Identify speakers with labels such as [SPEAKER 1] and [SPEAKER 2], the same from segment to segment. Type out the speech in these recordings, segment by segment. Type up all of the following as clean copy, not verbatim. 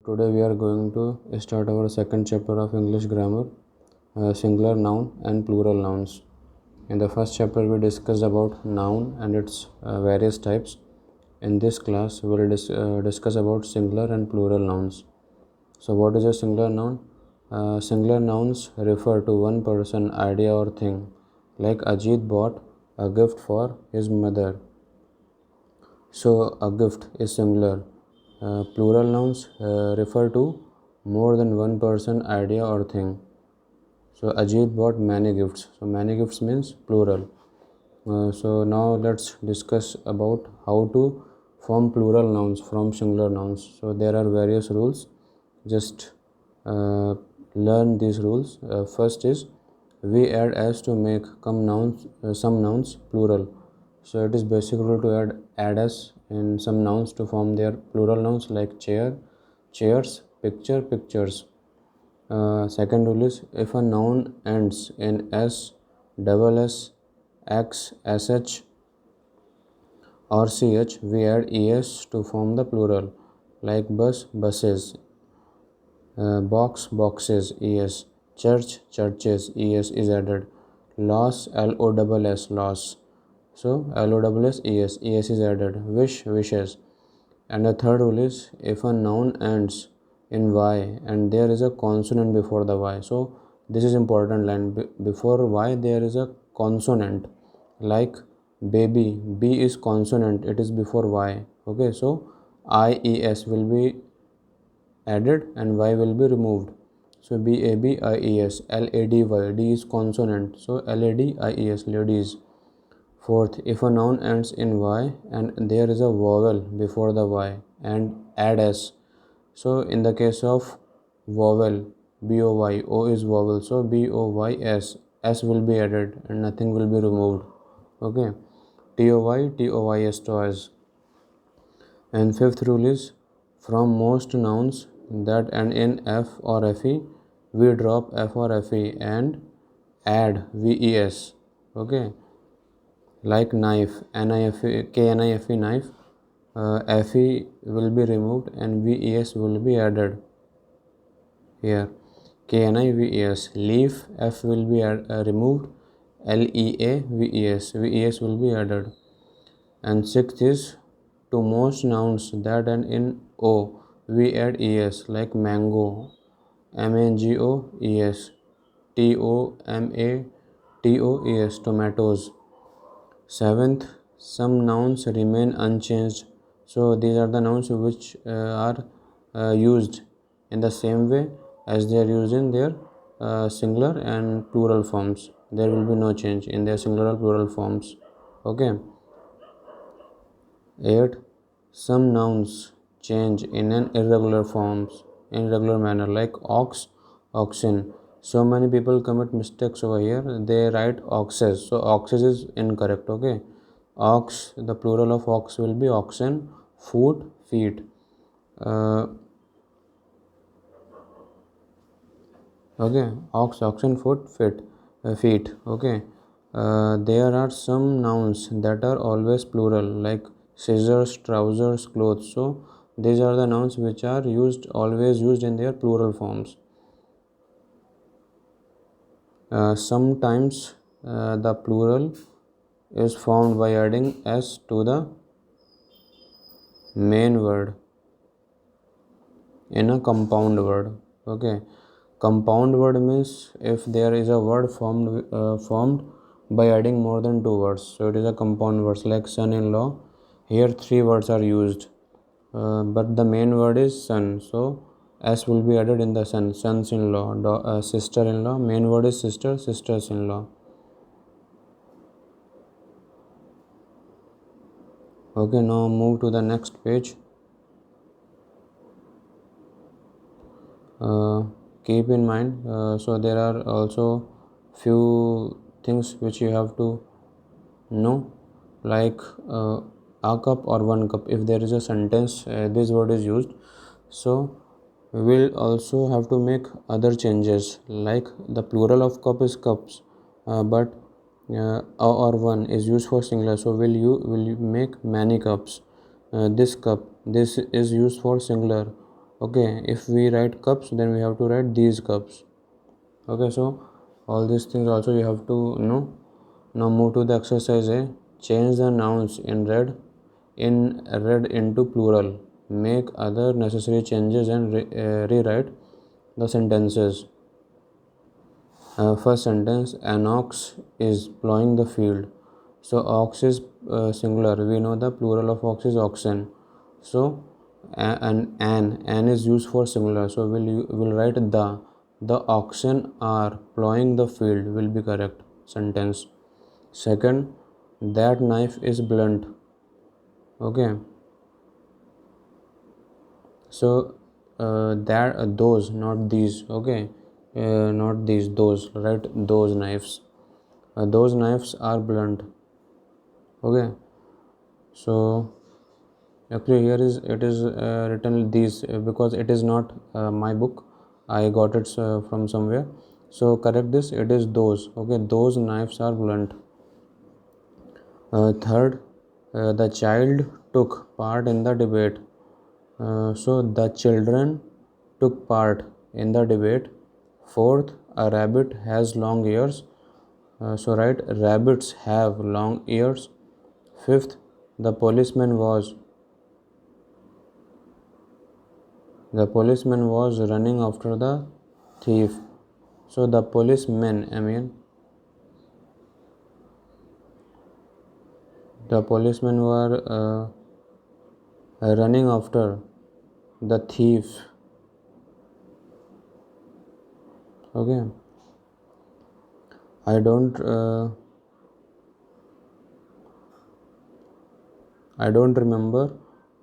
[SPEAKER 1] Today we are going to start our second chapter of English grammar, singular noun and plural nouns. In the first chapter we discussed about noun and its various types. In this class we will discuss about singular and plural nouns. So what is a singular noun? Singular nouns refer to one person, idea or thing. Like Ajit bought a gift for his mother. So a gift is singular. Plural nouns refer to more than one person, idea or thing. So Ajit bought many gifts. So many gifts means plural. So now let's discuss about how to form plural nouns from singular nouns. So there are various rules. Just learn these rules. First is we add s to make some nouns plural. So it is basic rule to add s in some nouns to form their plural nouns like chair, chairs, picture, pictures. Second rule is if a noun ends in s, double s, x, sh or ch, we add es to form the plural like bus, buses, box, boxes, es, church, churches, es is added, loss, loss, loss. So loss, es is added, wish, wishes. And the third rule is if a noun ends in y and there is a consonant before the y. So this is important line. Before y there is a consonant like baby. B is consonant. It is before y. Okay. So ies will be added and y will be removed. So BABIES, LADY, D is consonant. So LADIES, ladies. Fourth, if a noun ends in y and there is a vowel before the y and add s. So in the case of vowel, BOY, O is vowel. So BOYS, S will be added and nothing will be removed. Okay. TOYS, toys. And fifth rule is from most nouns that end in f or fe, we drop f or fe and add ves. Okay, like knife, knife, knife, fe will be removed and ves will be added here. Knives, leaf, f will be removed, ves will be added. And sixth is to most nouns that end in o, we add es like mango, mangoes, tomatos, tomatoes. Seventh, some nouns remain unchanged. So these are the nouns which are used in the same way as they are used in their singular and plural forms. There will be no change in their singular or plural forms. Okay. 8. Some nouns change in an irregular manner like ox, oxen. So many people commit mistakes over here. They write oxes. So oxes is incorrect. Okay. Ox, the plural of ox will be oxen, foot, feet. Okay, ox, oxen, foot, feet. Okay. There are some nouns that are always plural like scissors, trousers, clothes. So these are the nouns which are always used in their plural forms. Sometimes the plural is formed by adding s to the main word in a compound word. Okay, compound word means if there is a word formed by adding more than two words. So it is a compound words like son-in-law. Here three words are used, but the main word is son. So s will be added in the son. Sons-in-law, sister-in-law. Main word is sister, sisters-in-law. Okay, now move to the next page. Keep in mind, so there are also few things which you have to know, like a cup or one cup. If there is a sentence, this word is used. So we'll also have to make other changes, like the plural of cup is cups, but a or one is used for singular. So will you make many cups? This cup, this is used for singular. Okay, if we write cups, then we have to write these cups. Okay, so all these things also you have to know. Now move to the exercise A. Change the nouns in red into plural. Make other necessary changes and rewrite the sentences. First sentence: an ox is plowing the field. So ox is singular. We know the plural of ox is oxen. So an is used for singular. So we'll write the oxen are plowing the field will be correct sentence. Second, that knife is blunt. Okay. So that those, not these. Okay. Not these, those, right? Those knives. Those knives are blunt. Okay. So actually here is it is written these because it is not my book. I got it from somewhere. So correct this. It is those. Okay. Those knives are blunt. Third, the child took part in the debate. So the children took part in the debate. Fourth, a rabbit has long ears. So right, rabbits have long ears. Fifth, the policeman was running after the thief. So the policemen were running after the thief. Okay. I don't remember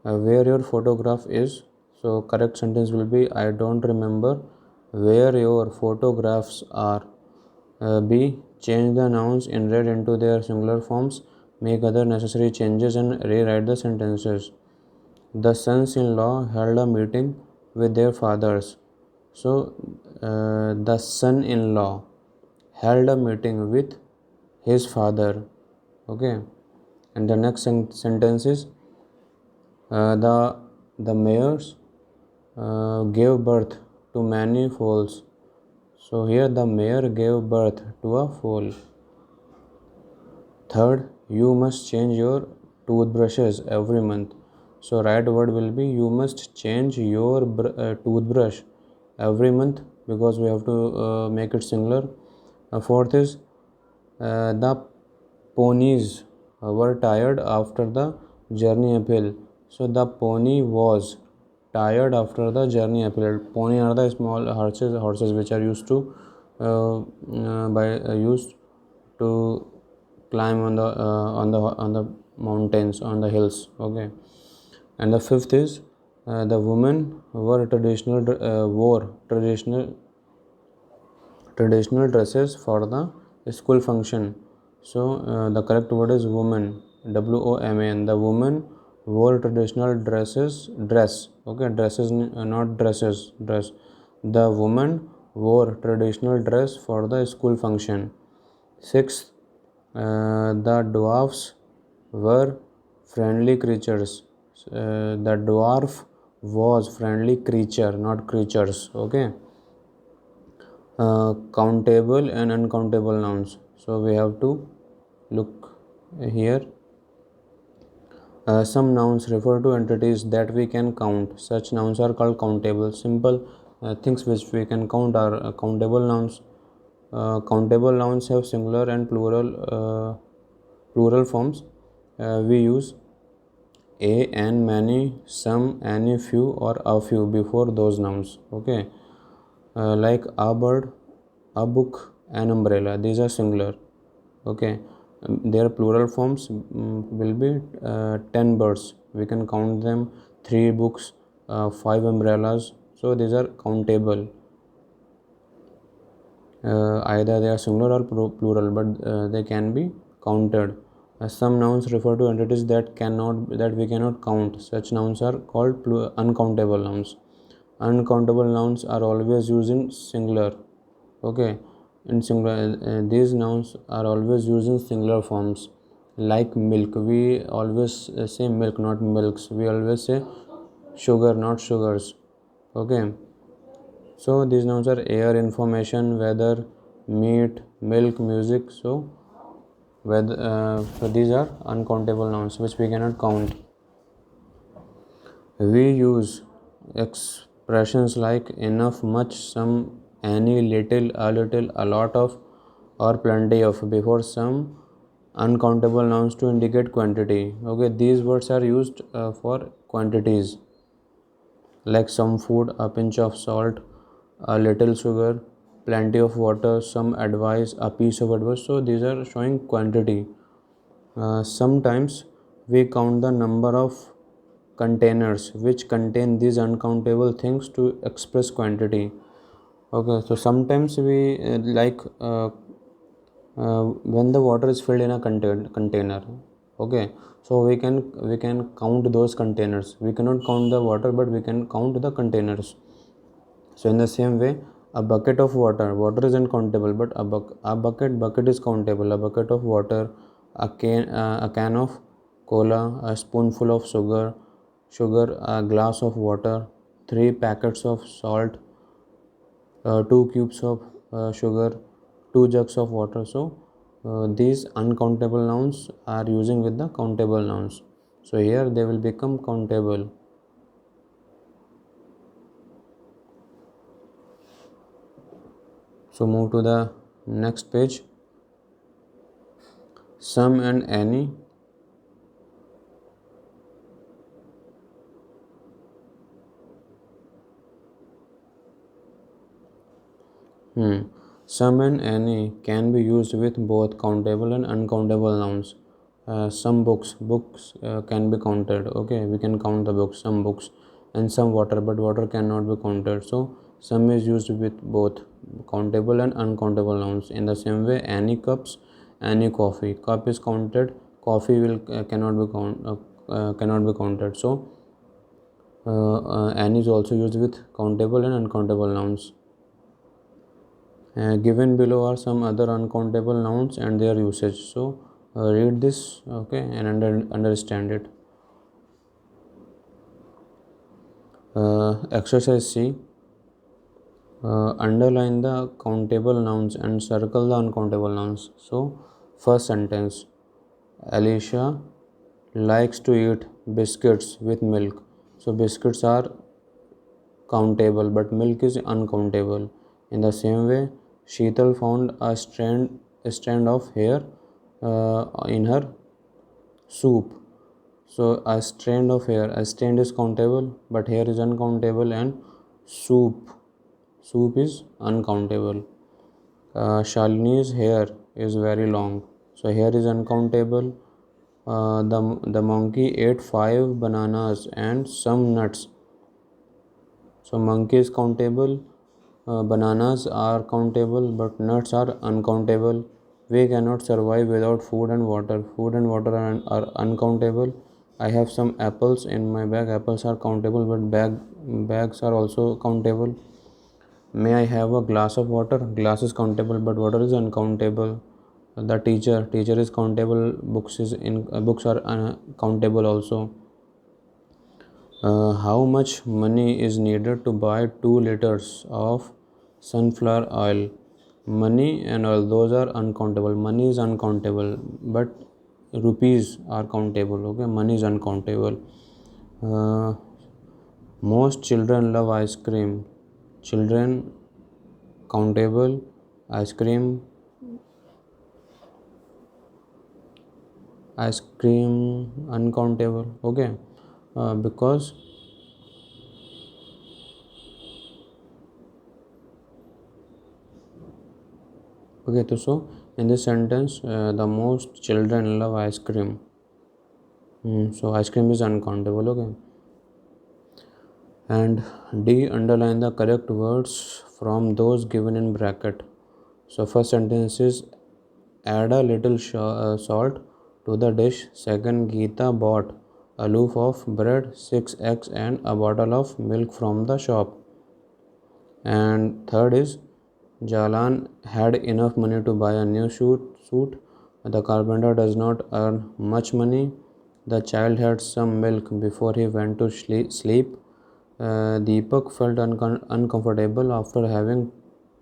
[SPEAKER 1] where your photograph is. So correct sentence will be I don't remember where your photographs are. B. Change the nouns in red into their singular forms. Make other necessary changes and rewrite the sentences. The sons-in-law held a meeting with their fathers. So the son-in-law held a meeting with his father. Okay. And the next sentence is the mayors gave birth to many foals. So here the mayor gave birth to a foal. Third, you must change your toothbrushes every month. So right word will be you must change your toothbrush every month because we have to make it singular. Fourth is the ponies were tired after the journey uphill. So the pony was tired after the journey uphill. Pony are the small horses which are used to used to climb on the mountains, on the hills. Okay. And the fifth is the women wore traditional dresses for the school function. So the correct word is woman, WOMAN. The woman wore traditional dress. Okay, dresses, not dresses, dress. The woman wore traditional dress for the school function. Sixth, the dwarfs were friendly creatures. The dwarf was friendly creature, not creatures. Okay. Countable and uncountable nouns. So we have to look here. Some nouns refer to entities that we can count. Such nouns are called countable. Simple things which we can count are countable nouns. Countable nouns have singular and plural forms. We use a, and, many, some, any, few, or a few before those nouns. Okay. Like a bird, a book, an umbrella. These are singular. Okay. Their plural forms will be 10 birds. We can count them, 3 books, 5 umbrellas. So these are countable. Either they are singular or plural, but they can be counted. Some nouns refer to entities that we cannot count. Such nouns are called uncountable nouns. Uncountable nouns are always used in singular. Okay, in singular, these nouns are always used in singular forms. Like milk, we always say milk, not milks. We always say sugar, not sugars. Okay, so these nouns are air, information, weather, meat, milk, music. So whether so these are uncountable nouns which we cannot count. We use expressions like enough, much, some, any, little, a lot of, or plenty of before some uncountable nouns to indicate quantity. Okay, these words are used for quantities like some food, a pinch of salt, a little sugar, plenty of water, some advice, a piece of advice. So these are showing quantity. Sometimes we count the number of containers which contain these uncountable things to express quantity. Okay, so sometimes we when the water is filled in a container. Okay, so we can count those containers. We cannot count the water, but we can count the containers. So in the same way, a bucket of water is uncountable, but a bucket is countable. A bucket of water, a can of cola, a spoonful of sugar, a glass of water, 3 packets of salt, 2 cubes of sugar, 2 jugs of water. So these uncountable nouns are using with the countable nouns. So here they will become countable. So move to the next page. Some and any. Some and any can be used with both countable and uncountable nouns. Some books can be counted. Okay, we can count the books, some books, and some water, but water cannot be counted. So some is used with both countable and uncountable nouns. In the same way, any cups, any coffee. Cup is counted. Coffee will cannot be counted. So any is also used with countable and uncountable nouns. Given below are some other uncountable nouns and their usage. So read this, okay, and understand it. Exercise C. Underline the countable nouns and circle the uncountable nouns. So first sentence, Alicia likes to eat biscuits with milk. So biscuits are countable, but milk is uncountable. In the same way, Sheetal found a strand of hair in her soup. So a strand is countable, but hair is uncountable, and soup is uncountable. Shalini's hair is very long, so hair is uncountable. The monkey ate 5 bananas and some nuts. So monkey is countable, bananas are countable, but nuts are uncountable. We cannot survive without food and water. Food and water are uncountable. I have some apples in my bag. Apples are countable, but bags are also countable. May I have a glass of water? Glass is countable, but water is uncountable. The teacher is countable. Books are countable also. How much money is needed to buy 2 liters of sunflower oil? Money and oil, those are uncountable. Money is uncountable, but rupees are countable. Okay, money is uncountable. Uh, most children love ice cream. Children countable, ice cream uncountable. Okay, because okay, so in this sentence, the most children love ice cream. So ice cream is uncountable. Okay, and D, underline the correct words from those given in bracket. So first sentence is add a little salt to the dish. Second, Geeta bought a loaf of bread, 6 eggs, and a bottle of milk from the shop. And third is Jalan had enough money to buy a new suit. The carpenter does not earn much money. The child had some milk before he went to sleep. Deepak felt uncomfortable after having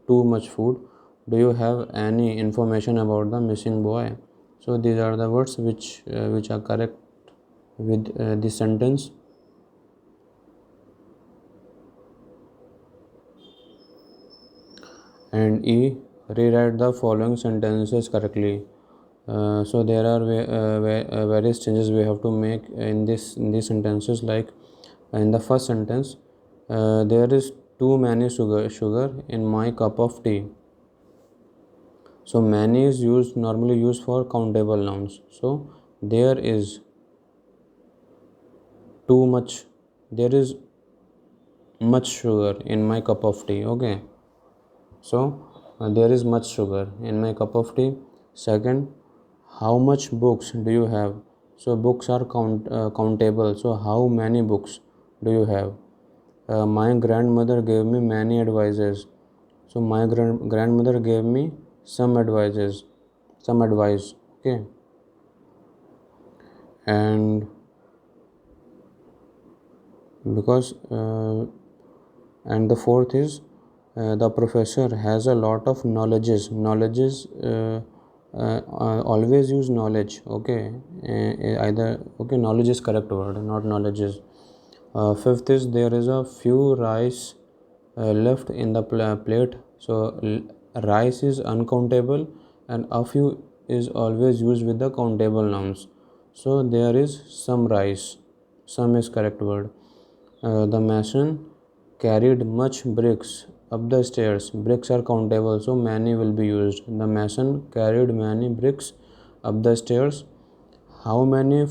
[SPEAKER 1] too much food. Do you have any information about the missing boy? So these are the words which are correct with this sentence. And E, rewrite the following sentences correctly. So there are various changes we have to make in these sentences. Like in the first sentence, there is too many sugar in my cup of tea. So many is normally used for countable nouns. So there is too much, there is much sugar in my cup of tea. Okay. So there is much sugar in my cup of tea. Second, how much books do you have? So books are countable. So how many books do you have? My grandmother gave me many advices. So my grandmother gave me some advices, some advice. Okay. And because and the fourth is the professor has a lot of knowledges always use knowledge. Okay. Either okay, knowledge is correct word, not knowledges. Fifth is there is a few rice left in the plate. So rice is uncountable and a few is always used with the countable nouns. So there is some rice, some is correct word. The mason carried much bricks up the stairs. Bricks are countable, so many will be used. The mason carried many bricks up the stairs. How many